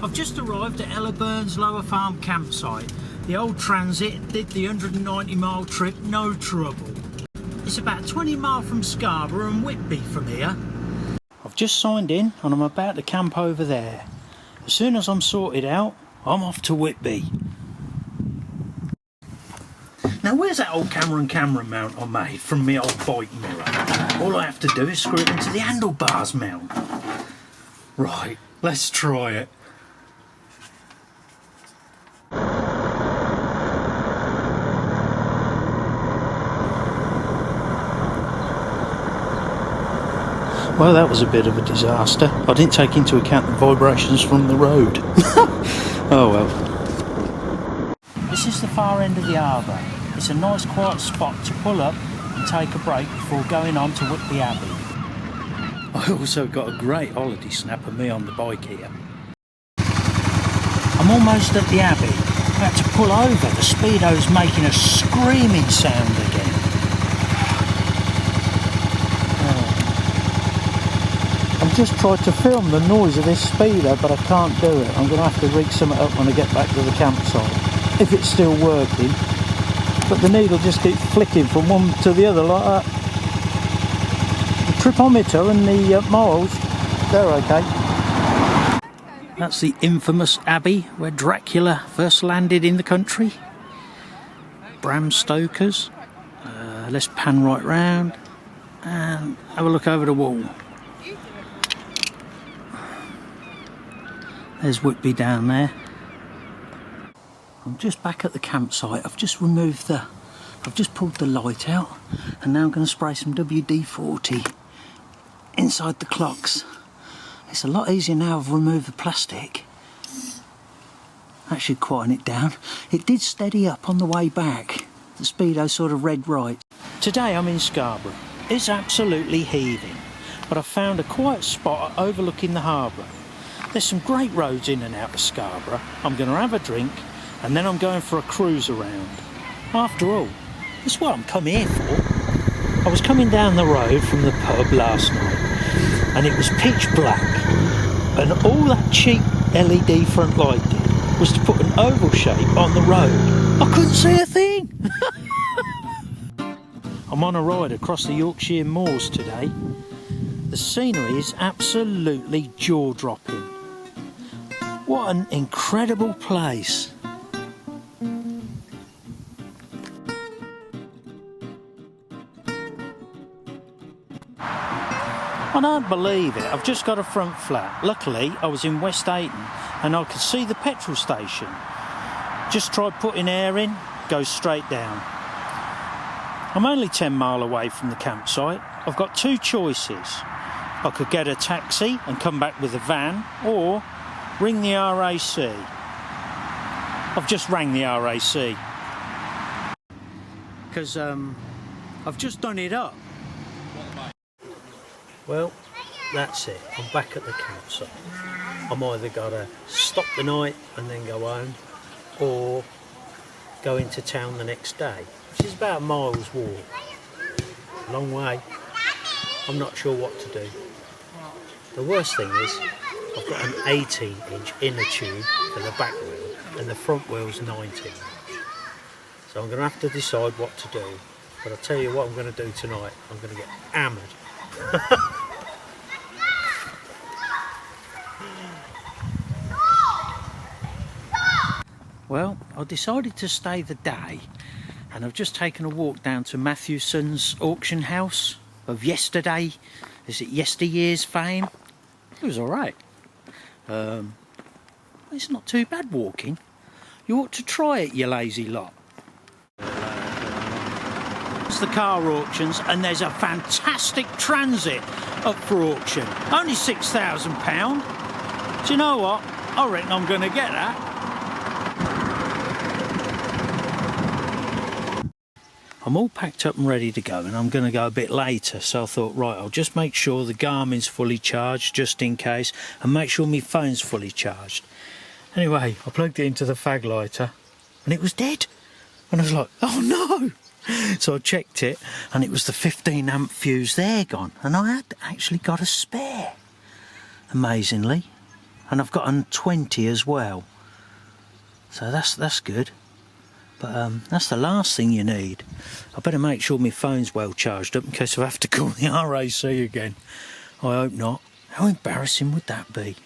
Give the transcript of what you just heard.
I've just arrived at Ella Burns Lower Farm campsite. The old transit did the 190-mile trip, no trouble. It's about 20 miles from Scarborough and Whitby from here. I've just signed in and I'm about to camp over there. As soon as I'm sorted out, I'm off to Whitby. Now where's that old camera mount I made from my old bike mirror? All I have to do is screw it into the handlebars mount. Right, let's try it. Well, that was a bit of a disaster. I didn't take into account the vibrations from the road. Oh well. This is the far end of the harbour. It's a nice quiet spot to pull up and take a break before going on to Whitby Abbey. I also got a great holiday snap of me on the bike here. I'm almost at the Abbey. I had to pull over. The speedo's making a screaming sound again. I've just tried to film the noise of this speeder, but I can't do it. I'm going to have to rig something up when I get back to the campsite, if it's still working. But the needle just keeps flicking from one to the other like that. The tripometer and the miles, they're okay. That's the infamous Abbey where Dracula first landed in the country. Bram Stoker's. Let's pan right round and have a look over the wall. There's Whitby down there. I'm just back at the campsite. I've just pulled the light out and now I'm going to spray some WD-40 inside the clocks. It's a lot easier now I've removed the plastic. That should quieten it down. It did steady up on the way back. The speedo sort of read right. Today I'm in Scarborough. It's absolutely heaving, but I found a quiet spot overlooking the harbour. There's some great roads in and out of Scarborough. I'm going to have a drink and then I'm going for a cruise around. After all, that's what I'm come here for. I was coming down the road from the pub last night and it was pitch black, and all that cheap LED front light did was to put an oval shape on the road. I couldn't see a thing. I'm on a ride across the Yorkshire moors today. The scenery is absolutely jaw-dropping. What an incredible place. I don't believe it. I've just got a front flat. Luckily, I was in West Ayton and I could see the petrol station. Just tried putting air in, goes straight down. I'm only 10 miles away from the campsite. I've got two choices. I could get a taxi and come back with a van, or ring the RAC. I've just rang the RAC because I've just done it up. Well, that's it. I'm back at the campsite. I'm either got to stop the night and then go home, or go into town the next day, which is about a mile's walk. Long way. I'm not sure what to do. The worst thing is I've got an 18-inch inner tube for the back wheel and the front wheel's 19. So I'm going to have to decide what to do. But I'll tell you what I'm going to do tonight. I'm going to get hammered. Well, I decided to stay the day and I've just taken a walk down to Matthewson's auction house of yesterday. Is it yesteryear's fame? It was alright. It's not too bad walking. You ought to try it, you lazy lot. It's the car auctions and there's a fantastic Transit up for auction. Only £6,000. Do you know what? I reckon I'm going to get that. I'm all packed up and ready to go and I'm going to go a bit later, so I thought, right, I'll just make sure the Garmin's fully charged just in case and make sure my phone's fully charged. Anyway, I plugged it into the fag lighter and it was dead. And I was like, oh no! So I checked it and it was the 15 amp fuse there gone, and I had actually got a spare. Amazingly, and I've got a 20 as well. So that's good. But that's the last thing you need. I better make sure my phone's well charged up in case I have to call the RAC again. I hope not. How embarrassing would that be?